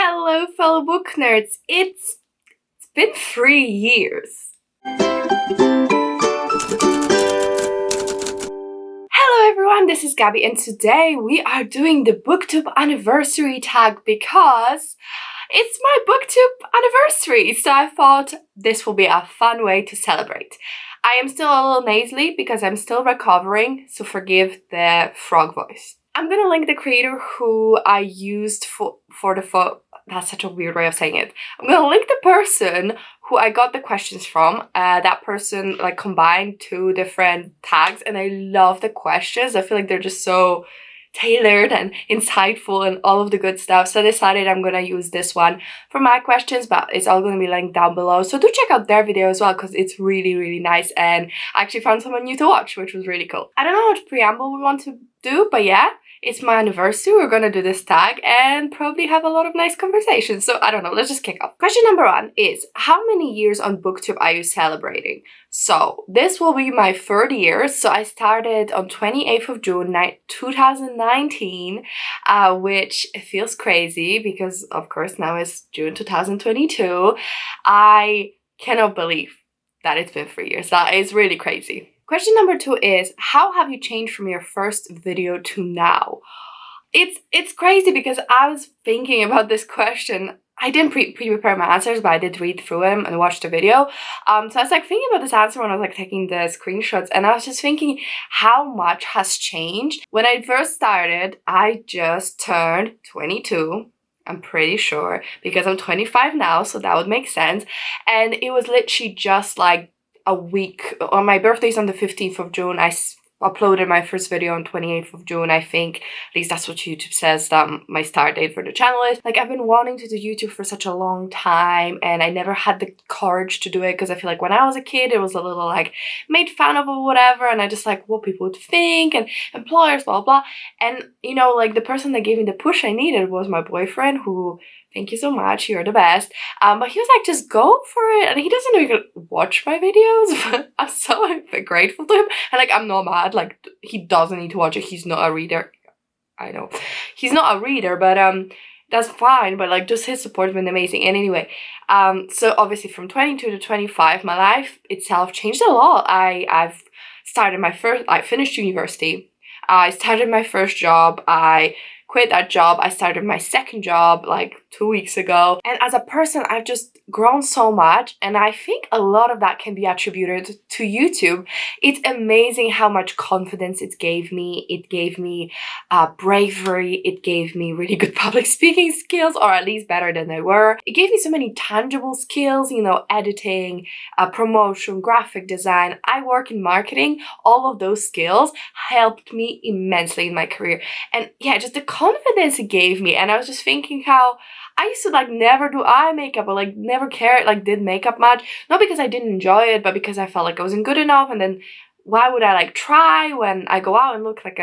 Hello, fellow book nerds. It's been 3 years. Hello everyone, this is Gabby and today we are doing the Booktube Anniversary Tag because it's my Booktube anniversary, so I thought this will be a fun way to celebrate. I am still a little nasally because I'm still recovering, so forgive the frog voice. I'm gonna link the creator who I used for the that's such a weird way of saying it. I'm gonna link the person who I got the questions from. That person like combined 2 different tags and I love the questions. I feel like they're just so tailored and insightful and all of the good stuff. So I decided I'm gonna use this one for my questions, but it's all gonna be linked down below. So do check out their video as well because it's really nice and I actually found someone new to watch, which was really cool. I don't know how much preamble we want to do, but yeah. It's my anniversary, we're gonna do this tag and probably have a lot of nice conversations. So I don't know, let's just kick off. Question number 1 is, how many years on Booktube are you celebrating? So this will be my 3rd year. So I started on 28th of June 2019, which feels crazy because of course now it's June 2022. I cannot believe that it's been 3 years. That is really crazy. Question number 2 is, how have you changed from your first video to now? It's crazy because I was thinking about this question. I didn't pre-prepare my answers, but I did read through them and watch the video. So I was like thinking about this answer when I was like taking the screenshots and I was just thinking how much has changed. When I first started, I just turned 22. I'm pretty sure because I'm 25 now, so that would make sense. And it was literally just like a week. On my birthday's on the 15th of June. I uploaded my first video on 28th of June, I think. At least that's what YouTube says my start date for the channel is. Like, I've been wanting to do YouTube for such a long time and I never had the courage to do it because I feel like when I was a kid it was a little like made fun of or whatever and I just like what people would think and employers blah blah. And you know, like the person that gave me the push I needed was my boyfriend, who, thank you so much, you're the best. But he was like, just go for it. And he doesn't even watch my videos, but I'm so grateful to him. And like, I'm not mad. Like, he doesn't need to watch it. He's not a reader. I know. He's not a reader, but that's fine. But like, just his support has been amazing. And anyway, so obviously from 22 to 25, my life itself changed a lot. I finished university. I started my first job. I quit that job. I started my second job like 2 weeks ago. And as a person, I've just grown so much. And I think a lot of that can be attributed to YouTube. It's amazing how much confidence it gave me. It gave me bravery. It gave me really good public speaking skills, or at least better than they were. It gave me so many tangible skills, you know, editing, promotion, graphic design. I work in marketing. All of those skills helped me immensely in my career. And yeah, just the confidence it gave me. And I was just thinking how I used to like never do eye makeup or like never cared, like did makeup much. Not because I didn't enjoy it, but because I felt like I wasn't good enough. And then why would I like try when I go out and look like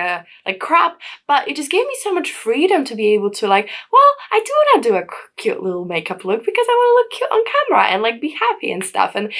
crap? But it just gave me so much freedom to be able to like, well, I do want to do a cute little makeup look because I want to look cute on camera and like be happy and stuff and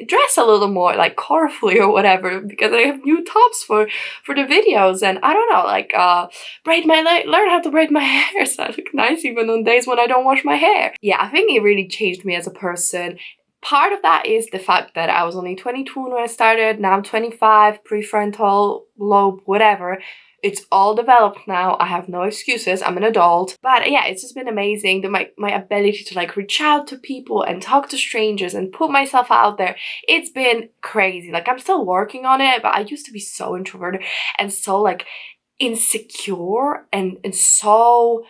dress a little more like colorfully or whatever because I have new tops for the videos. And I don't know, like learn how to braid my hair so I look nice even on days when I don't wash my hair. Yeah, I think it really changed me as a person. Part of that is the fact that I was only 22 when I started. Now I'm 25, prefrontal lobe, whatever. It's all developed now. I have no excuses. I'm an adult. But yeah, it's just been amazing. My ability to like reach out to people and talk to strangers and put myself out there. It's been crazy. Like, I'm still working on it, but I used to be so introverted and so like insecure and so,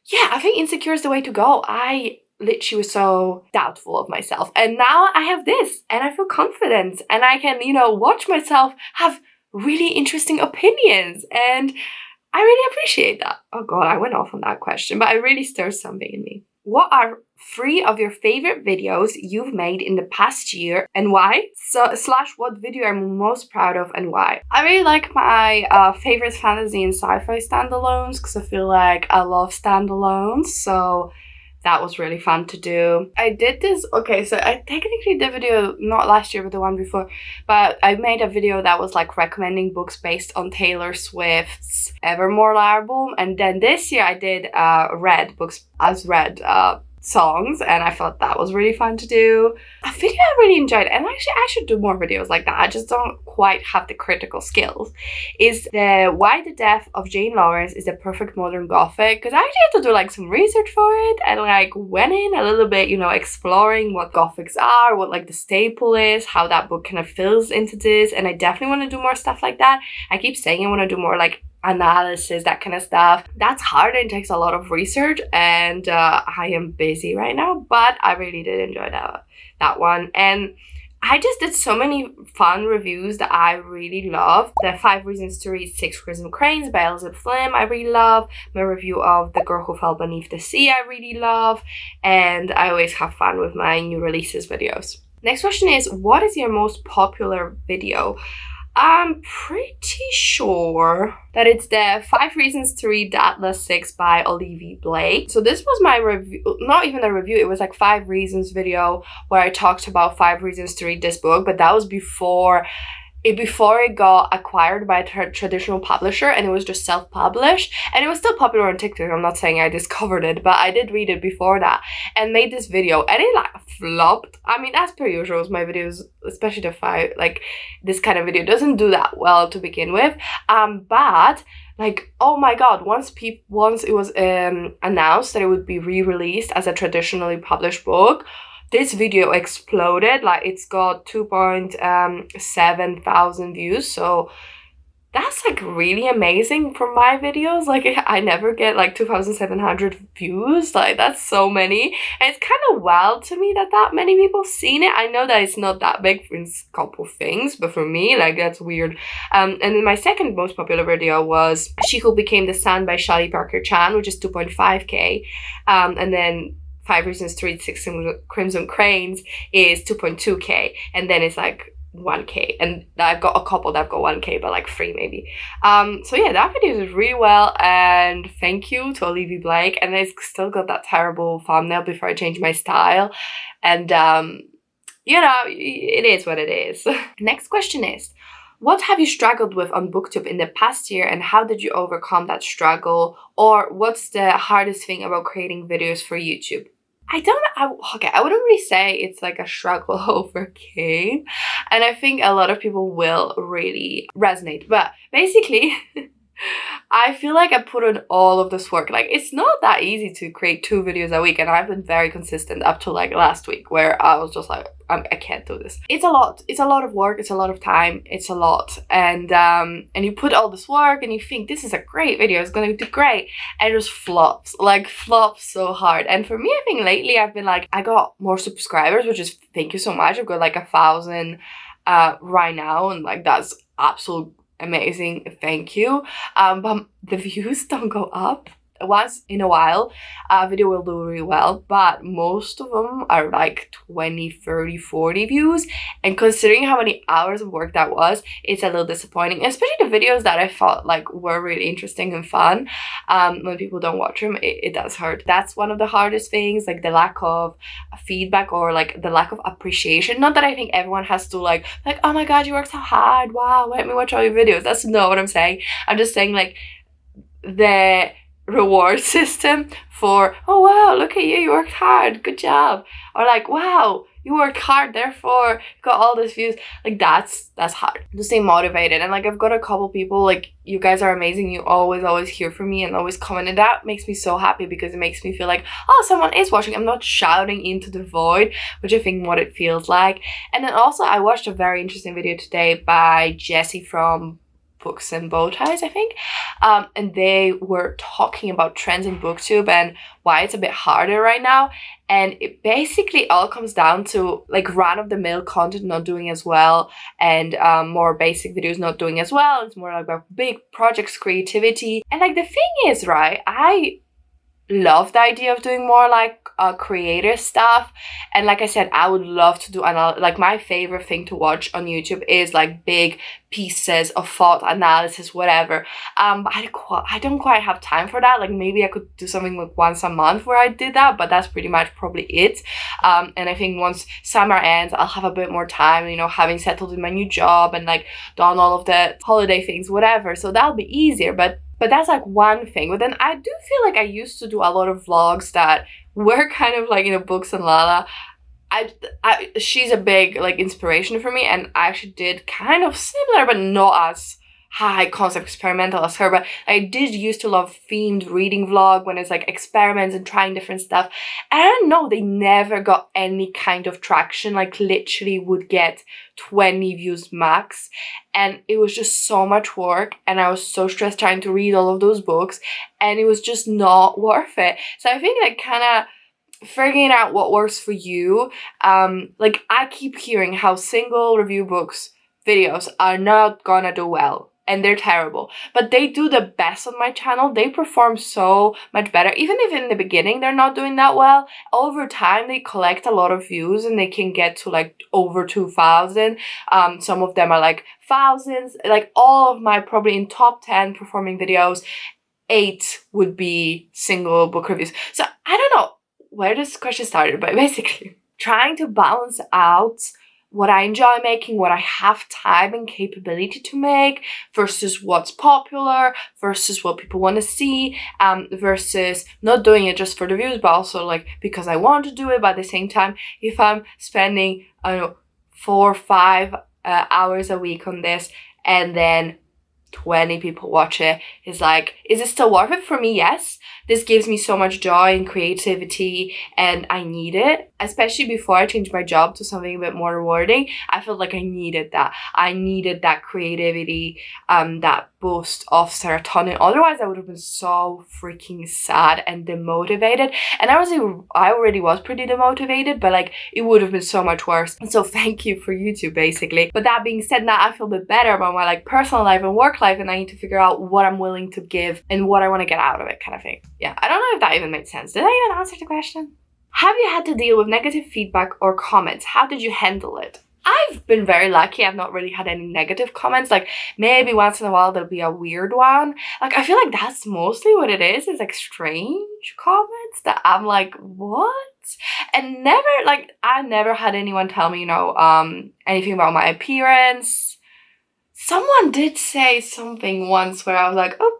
yeah, I think insecure is the way to go. I literally was so doubtful of myself, and now I have this and I feel confident and I can, you know, watch myself have really interesting opinions and I really appreciate that. Oh god, I went off on that question, but it really stirs something in me. What are 3 of your favorite videos you've made in the past year and why? / what video I'm most proud of and why? I really like my favorite fantasy and sci-fi standalones because I feel like I love standalones. So that was really fun to do. I did this, okay, so I technically did a video not last year but the one before, but I made a video that was like recommending books based on Taylor Swift's Evermore album, and then this year I did read books as read songs, and I thought that was really fun to do. A video I really enjoyed, and actually I should do more videos like that, I just don't quite have the critical skills, is the Why the Death of Jane Lawrence is the Perfect Modern Gothic, because I actually had to do like some research for it and like went in a little bit, you know, exploring what Gothics are, what like the staple is, how that book kind of fills into this, and I definitely want to do more stuff like that. I keep saying I want to do more like analysis, that kind of stuff. That's hard and takes a lot of research, and I am busy right now, but I really did enjoy that one. And I just did so many fun reviews that I really love. The 5 Reasons to Read 6 Crimson Cranes by Elizabeth Flynn, I really love. My review of The Girl Who Fell Beneath the Sea, I really love. And I always have fun with my new releases videos. Next question is, what is your most popular video? I'm pretty sure that it's the 5 Reasons to Read Atlas 6 by Olivia Blake. So this was my review, not even a review, it was like 5 reasons video where I talked about 5 reasons to read this book, but that was before it got acquired by a traditional publisher, and it was just self-published, and it was still popular on TikTok. I'm not saying I discovered it, but I did read it before that and made this video, and it like flopped. I mean, as per usual with my videos, especially the 5, like this kind of video doesn't do that well to begin with, but like, oh my god, once it was announced that it would be re-released as a traditionally published book, this video exploded. Like, it's got 2.7 thousand views, so that's like really amazing for my videos. Like, I never get like 2,700 views. Like, that's so many, and it's kind of wild to me that many people seen it. I know that it's not that big for a couple things, but for me, like, that's weird. And then my second most popular video was She Who Became the Sun by Shelley Parker Chan, which is 2.5k, and then 5 Reasons to Read 6 Crimson Cranes is 2.2k, and then it's like 1k, and I've got a couple that have got 1k, but like 3 maybe. So yeah, that video did really well, and thank you to Olivia Blake. And I still got that terrible thumbnail before I changed my style, and you know, it is what it is. Next question is, what have you struggled with on Booktube in the past year, and how did you overcome that struggle? Or what's the hardest thing about creating videos for YouTube? I wouldn't really say it's like a struggle overcame, and I think a lot of people will really resonate, but basically I feel like I put in all of this work. Like, it's not that easy to create 2 videos a week, and I've been very consistent up to like last week, where I was just like, I can't do this. It's a lot of work, it's a lot of time, it's a lot, and you put all this work and you think this is a great video, it's gonna do great, and it just flops so hard. And for me, I think lately I've been like, I got more subscribers, which is, thank you so much. I've got like 1,000 right now, and like, that's absolute amazing, thank you. But the views don't go up. Once in a while a video will do really well, but most of them are like 20, 30, 40 views, and considering how many hours of work that was, it's a little disappointing, especially the videos that I thought like were really interesting and fun. When people don't watch them, it does hurt. That's one of the hardest things, like the lack of feedback, or like the lack of appreciation. Not that I think everyone has to like oh my god, you worked so hard, wow, let me watch all your videos. That's not what I'm saying. I'm just saying like the reward system for, oh wow, look at you worked hard, good job, or like, wow, you worked hard, therefore you got all these views. Like, that's hard to stay motivated. And like, I've got a couple people, like, you guys are amazing, you always hear from me and always comment, and that makes me so happy, because it makes me feel like, oh, someone is watching. I'm not shouting into the void, which I think what it feels like. And then also, I watched a very interesting video today by Jessie from Books and Bow Ties, I think, and they were talking about trends in Booktube and why it's a bit harder right now. And it basically all comes down to like run-of-the-mill content not doing as well, and more basic videos not doing as well. It's more like about big projects, creativity. And like, the thing is, right, I love the idea of doing more like creative stuff. And like I said, I would love to do like my favorite thing to watch on YouTube is like big pieces of thought analysis, whatever. But I don't quite have time for that. Like maybe I could do something like once a month where I did that, but that's pretty much probably it. And I think once summer ends, I'll have a bit more time, you know, having settled in my new job and like done all of the holiday things, whatever. So that'll be easier. But that's like one thing. But then I do feel like I used to do a lot of vlogs that were kind of like, you know, Books and Lala. She's a big like inspiration for me, and I actually did kind of similar but not as high concept experimental as her. But I did used to love themed reading vlog when it's like experiments and trying different stuff. And I don't know, they never got any kind of traction, like literally would get 20 views max, and it was just so much work, and I was so stressed trying to read all of those books, and it was just not worth it. So I think like kind of figuring out what works for you. Like I keep hearing how single review books videos are not gonna do well, and they're terrible, but they do the best on my channel. They perform so much better, even if in the beginning they're not doing that well. Over time they collect a lot of views and they can get to like over 2,000. Some of them are like thousands. Like all of my probably in top 10 performing videos, 8 would be single book reviews. So I don't know where this question started, but basically trying to balance out what I enjoy making, what I have time and capability to make, versus what's popular, versus what people want to see, versus not doing it just for the views, but also like because I want to do it. But at the same time, if I'm spending, I don't know, 4 or 5 hours a week on this, and then 20 people watch it, is like, is it still worth it? For me, yes. This gives me so much joy and creativity, and I need it. Especially before I changed my job to something a bit more rewarding, I felt like I needed that. I needed that creativity, that boost of serotonin. Otherwise, I would have been so freaking sad and demotivated. And I already was pretty demotivated, but like it would have been so much worse. So thank you for YouTube, basically. But that being said, now I feel a bit better about my like personal life and work life, and I need to figure out what I'm willing to give and what I want to get out of it, kind of thing. Yeah, I don't know if that even made sense. Did I even answer the question? Have you had to deal with negative feedback or comments? How did you handle it? I've been very lucky. I've not really had any negative comments. Like maybe once in a while there'll be a weird one. Like I feel like that's mostly what it is. It's like strange comments that I'm like, what? And never, like I never had anyone tell me, you know, anything about my appearance. Someone did say something once where I was like, oh,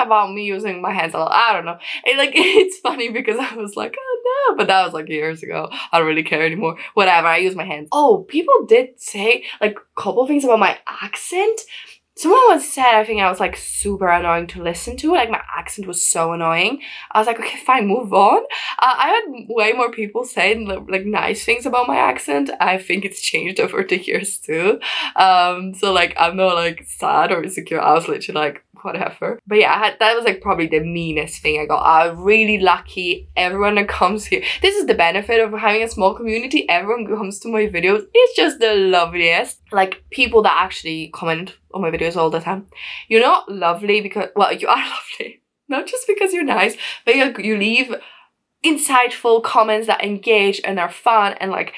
about me using my hands a lot. I don't know. It's funny because I was like, oh no, but that was like years ago. I don't really care anymore. Whatever, I use my hands. Oh, people did say like a couple things about my accent. Someone once said, I think I was like super annoying to listen to. Like my accent was so annoying. I was like, okay, fine, move on. I had way more people saying like nice things about my accent. I think it's changed over the years too. So like I'm not like sad or insecure. I was literally like, whatever. But yeah, that was like probably the meanest thing I got. I'm really lucky. Everyone that comes here, this is the benefit of having a small community. Everyone who comes to my videos. It's just the loveliest. Like people that actually comment on my videos all the time. You're not lovely because, well, you are lovely. Not just because you're nice, but you leave insightful comments that engage and are fun, and like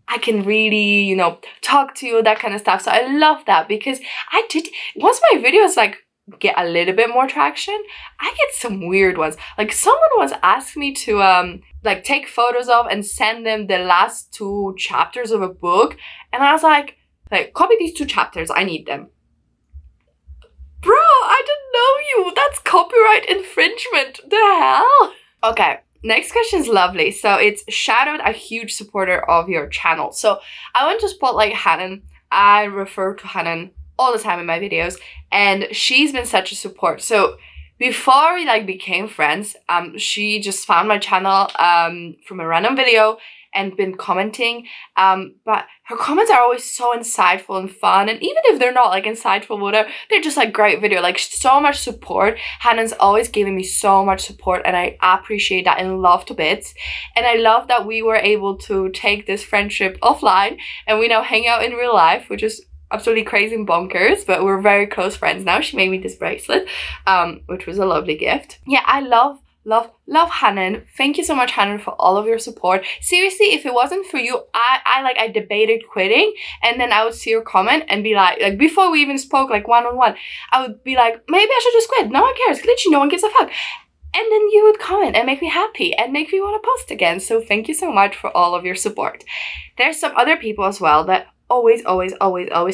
I can really, you know, talk to you, that kind of stuff. So I love that, because once my videos like get a little bit more traction, I get some weird ones. Like someone once asked me to like take photos of and send them the last 2 chapters of a book, and I was like copy these 2 chapters, I need them. Bro, I don't know you. That's copyright infringement. The hell? Okay, next question is lovely. So it's Shoutout, a huge supporter of your channel. So I want to spotlight Hanan. I refer to Hanan all the time in my videos, and she's been such a support. So before we like became friends, she just found my channel from a random video and been commenting, but her comments are always so insightful and fun, and even if they're not like insightful, whatever, they're just like great video, like so much support. Hannah's always giving me so much support, and I appreciate that and love to bits. And I love that we were able to take this friendship offline, and we now hang out in real life, which is absolutely crazy and bonkers, but we're very close friends now. She made me this bracelet, which was a lovely gift. Yeah, I love love Hannon. Thank you so much, Hannon, for all of your support. Seriously, if it wasn't for you, I debated quitting, and then I would see your comment and be like before we even spoke like one-on-one, I would be like, maybe I should just quit. No one cares. Literally, no one gives a fuck. And then you would comment and make me happy and make me want to post again. So thank you so much for all of your support. There's some other people as well that always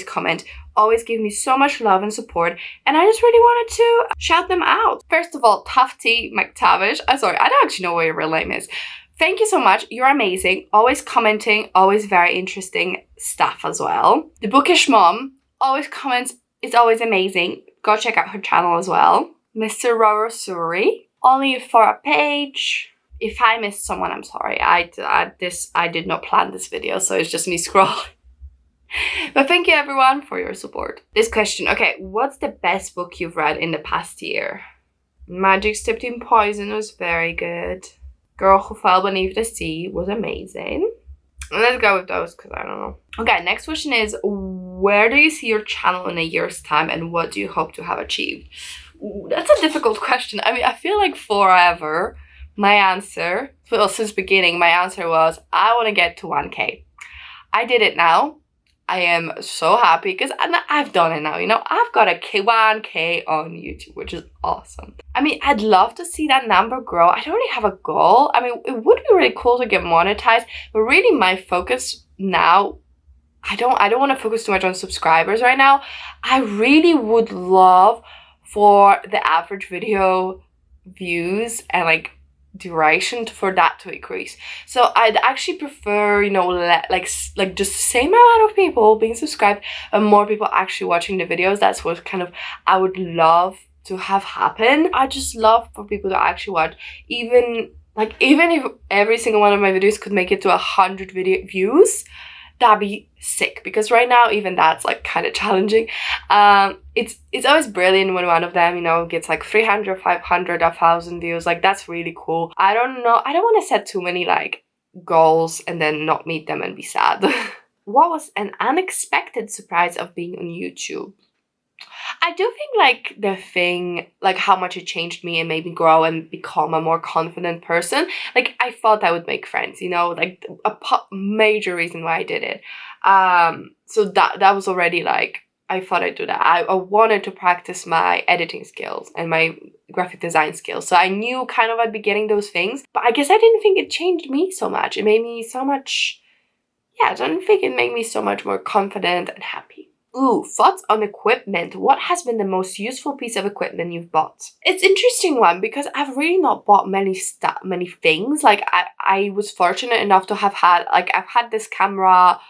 comment, always give me so much love and support, and I just really wanted to shout them out. First of all, Tufty McTavish. Sorry, I don't actually know what your real name is. Thank you so much. You're amazing. Always commenting, always very interesting stuff as well. The Bookish Mom always comments. It's always amazing. Go check out her channel as well. Mr. Rorosuri, only for a page. If I missed someone, I'm sorry. I did not plan this video, so it's just me scrolling. But thank you everyone for your support. This question, okay, what's the best book you've read in the past year? Magic Steeped in Poison was very good. Girl Who Fell Beneath the Sea was amazing. Let's go with those because I don't know. Okay, next question is, where do you see your channel in a year's time and what do you hope to have achieved? Ooh, that's a difficult question. I mean, I feel like forever, my answer, well, since beginning, my answer was, I want to get to 1K. I did it now. I am so happy because I've done it now, you know. I've got a 1K on YouTube, which is awesome. I mean, I'd love to see that number grow. I don't really have a goal. I mean, it would be really cool to get monetized, but really my focus now, I don't want to focus too much on subscribers right now. I really would love for the average video views and like duration for that to increase. So I'd actually prefer, you know, like just the same amount of people being subscribed and more people actually watching the videos. That's what kind of I would love to have happen. I just love for people to actually watch, even if every single one of my videos could make it to 100 video views, that'd be sick, because right now even that's like kind of challenging. It's always brilliant when one of them, you know, gets like 300, 500, 1,000 views. Like, that's really cool. I don't know, I don't want to set too many like goals and then not meet them and be sad. What was an unexpected surprise of being on YouTube? I do think like the thing, like how much it changed me and made me grow and become a more confident person. Like, I thought I would make friends, you know, like a major reason why I did it. So that was already like, I thought I'd do that. I wanted to practice my editing skills and my graphic design skills. So I knew kind of I'd be getting those things, but I guess I didn't think it changed me so much. It made me so much, yeah, I don't think it made me so much more confident and happy. Ooh, thoughts on equipment. What has been the most useful piece of equipment you've bought? It's an interesting one because I've really not bought many things. Like, I was fortunate enough to have had, like, I've had this camera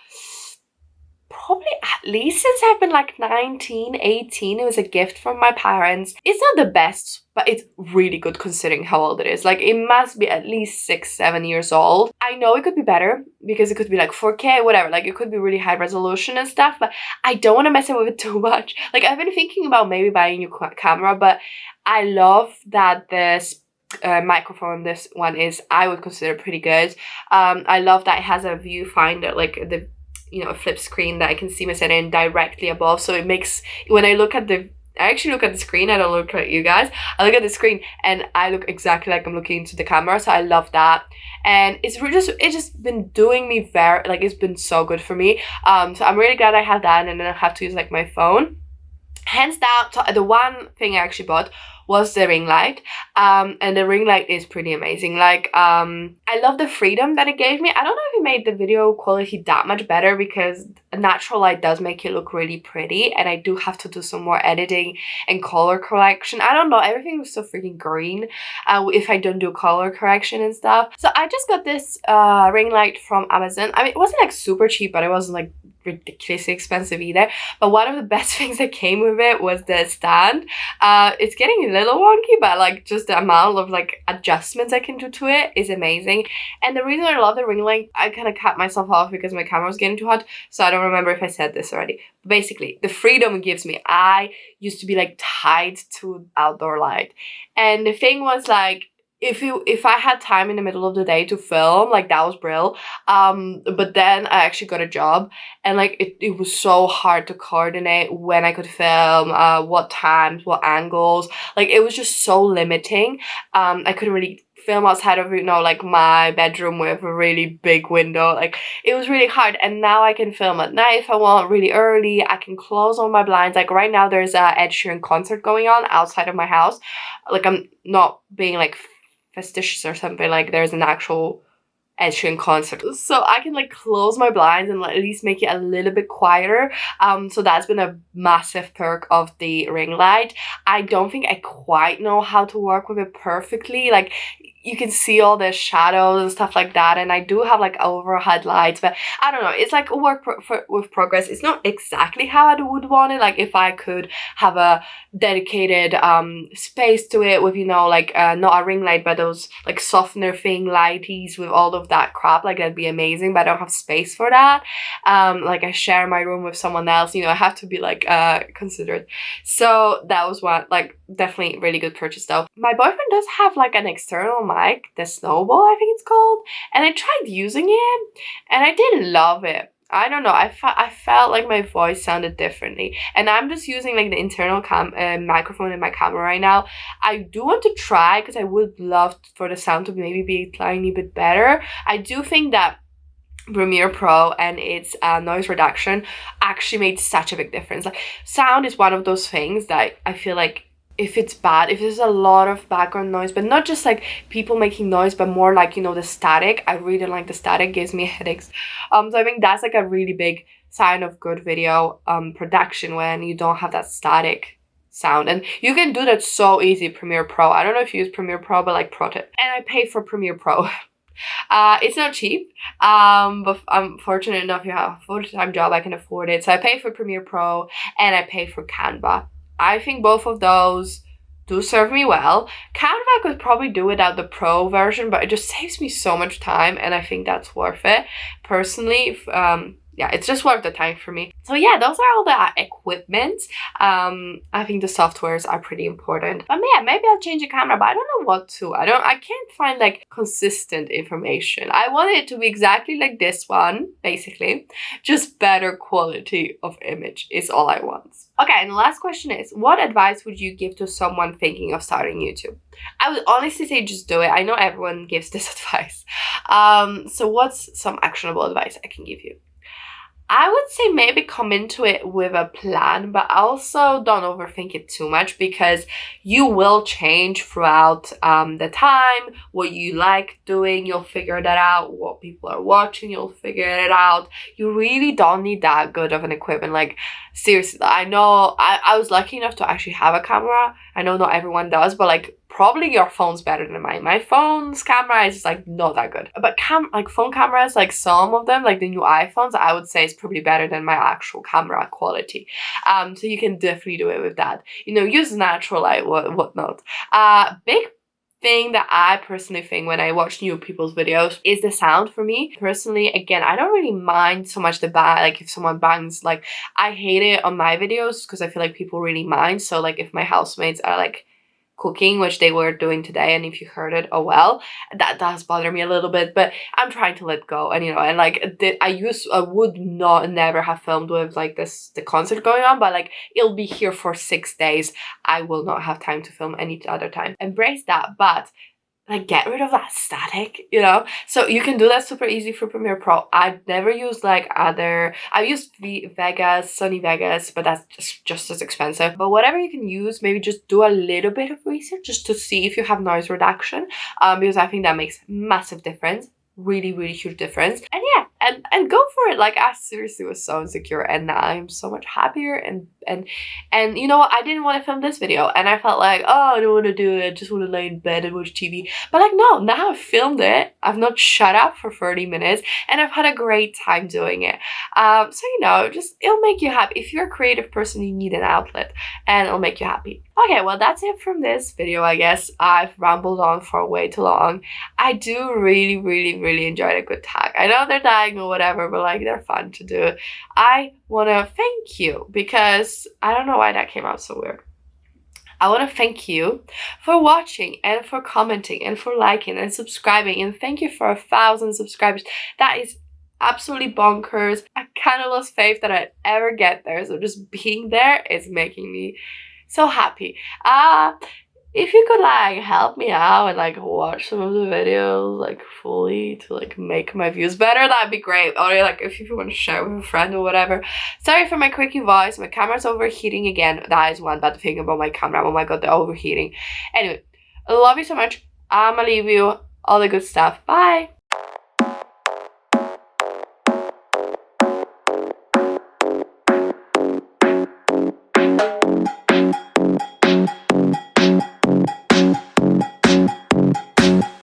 probably at least since I've been like 19, 18. It was a gift from my parents. It's not the best, but it's really good considering how old it is. Like, it must be at least 6, 7 years old. I know it could be better because it could be like 4K, whatever. Like, it could be really high resolution and stuff, but I don't want to mess with it too much. Like, I've been thinking about maybe buying a new camera, but I love that this microphone, this one is, I would consider pretty good. I love that it has a viewfinder, like the, you know, a flip screen that I can see myself in directly above. So it makes, when I look at the, I actually look at the screen, I don't look at you guys. I look at the screen and I look exactly like I'm looking into the camera. So I love that. And it's really just been doing me very, like, it's been so good for me. So I'm really glad I have that, and then I have to use like my phone. Hands down, the one thing I actually bought was the Ringlight. And the Ringlight is pretty amazing. Like, I love the freedom that it gave me. I don't know if it made the video quality that much better, because a natural light does make it look really pretty, and I do have to do some more editing and color correction. I don't know, everything was so freaking green if I don't do color correction and stuff. So I just got this ring light from Amazon. I mean, it wasn't like super cheap, but it wasn't like ridiculously expensive either. But one of the best things that came with it was the stand. It's getting a little wonky, but like just the amount of like adjustments I can do to it is amazing. And the reason I love the ring light, I kind of cut myself off because my camera was getting too hot, so I don't remember if I said this already. Basically, the freedom it gives me. I used to be like tied to outdoor light, and the thing was like, if I had time in the middle of the day to film, like that was brilliant. But then I actually got a job, and like it was so hard to coordinate when I could film, what times, what angles. Like it was just so limiting. I couldn't really film outside of, like my bedroom with a really big window. Like it was really hard. And now I can film at night if I want, really early. I can close all my blinds. Like right now there's a Ed Sheeran concert going on outside of my house. Like I'm not being like fastidious or something, like there's an actual Ed Sheeran concert, so I can like close my blinds and at least make it a little bit quieter. So that's been a massive perk of the ring light. I don't think I quite know how to work with it perfectly. Like you can see all the shadows and stuff like that, and I do have like overhead lights, but I don't know, it's like a work with progress. It's not exactly how I would want it. Like if I could have a dedicated space to it with, like not a ring light, but those like softener thing lighties with all of that crap, like that'd be amazing, but I don't have space for that. Like I share my room with someone else, I have to be like considerate. So that was one, like definitely really good purchase though. My boyfriend does have like an external mic, the Snowball I think it's called, and I tried using it and I didn't love it. I don't know, I felt like my voice sounded differently, and I'm just using like the internal microphone in my camera right now. I do want to try because I would love for the sound to maybe be a tiny bit better. I do think that Premiere Pro and its noise reduction actually made such a big difference. Like sound is one of those things that I feel like if it's bad, if there's a lot of background noise, but not just like people making noise, but more like, the static. I really don't like the static, gives me headaches. So I think that's like a really big sign of good video production when you don't have that static sound. And you can do that so easy, Premiere Pro. I don't know if you use Premiere Pro, but like pro tip. And I pay for Premiere Pro. It's not cheap, but I'm fortunate enough to have a full-time job, I can afford it. So I pay for Premiere Pro and I pay for Canva. I think both of those do serve me well. Canva I could probably do without the pro version, but it just saves me so much time, and I think that's worth it. Personally, yeah, it's just worth the time for me. So yeah, those are all the equipment. I think the softwares are pretty important. But yeah, maybe I'll change the camera, but I don't know what to. I can't find like consistent information. I want it to be exactly like this one, basically. Just better quality of image is all I want. Okay, and the last question is, what advice would you give to someone thinking of starting YouTube? I would honestly say just do it. I know everyone gives this advice. So what's some actionable advice I can give you? I would say maybe come into it with a plan, but also don't overthink it too much, because you will change throughout the time. What you like doing, you'll figure that out. What people are watching, you'll figure it out. You really don't need that good of an equipment. Like seriously, I know I was lucky enough to actually have a camera. I know not everyone does, but like probably your phone's better than mine. My phone's camera is just like not that good. But phone cameras, like some of them, like the new iPhones, I would say is probably better than my actual camera quality. So you can definitely do it with that. Use natural light, whatnot. Big thing that I personally think when I watch new people's videos is the sound for me. Personally, again, I don't really mind so much the bang, like if someone bangs, like I hate it on my videos because I feel like people really mind. So like if my housemates are like cooking, which they were doing today, and if you heard it, oh well, that does bother me a little bit, but I'm trying to let go. And and like I would never have filmed with like the concert going on, but like it'll be here for 6 days. I will not have time to film any other time. Embrace that, but like get rid of that static, so you can do that super easy for Premiere Pro. I've never used I've used Sony Vegas, but that's just as expensive. But whatever you can use, maybe just do a little bit of research just to see if you have noise reduction, because I think that makes massive difference. Really, really huge difference. And yeah, and go for it. Like I seriously was so insecure, and now I'm so much happier. And I didn't want to film this video, and I felt like, oh, I don't want to do it, I just want to lay in bed and watch TV. But like no, now I've filmed it, I've not shut up for 30 minutes, and I've had a great time doing it. So just it'll make you happy. If you're a creative person, you need an outlet, and it'll make you happy. Okay, well that's it from this video, I guess. I've rambled on for way too long. I do really, really, really enjoy a good tag. I know they're dying or whatever, but like they're fun to do. I want to thank you, because I don't know why that came out so weird. I want to thank you for watching and for commenting and for liking and subscribing, and thank you for 1,000 subscribers. That is absolutely bonkers. I kind of lost faith that I'd ever get there, so just being there is making me so happy. If you could like help me out and like watch some of the videos like fully to like make my views better, that'd be great. Or like if you want to share with a friend or whatever. Sorry for my quickie voice, my camera's overheating again. That is one bad thing about my camera. Oh my god, the overheating. Anyway, I love you so much. I'ma leave you all the good stuff. Bye.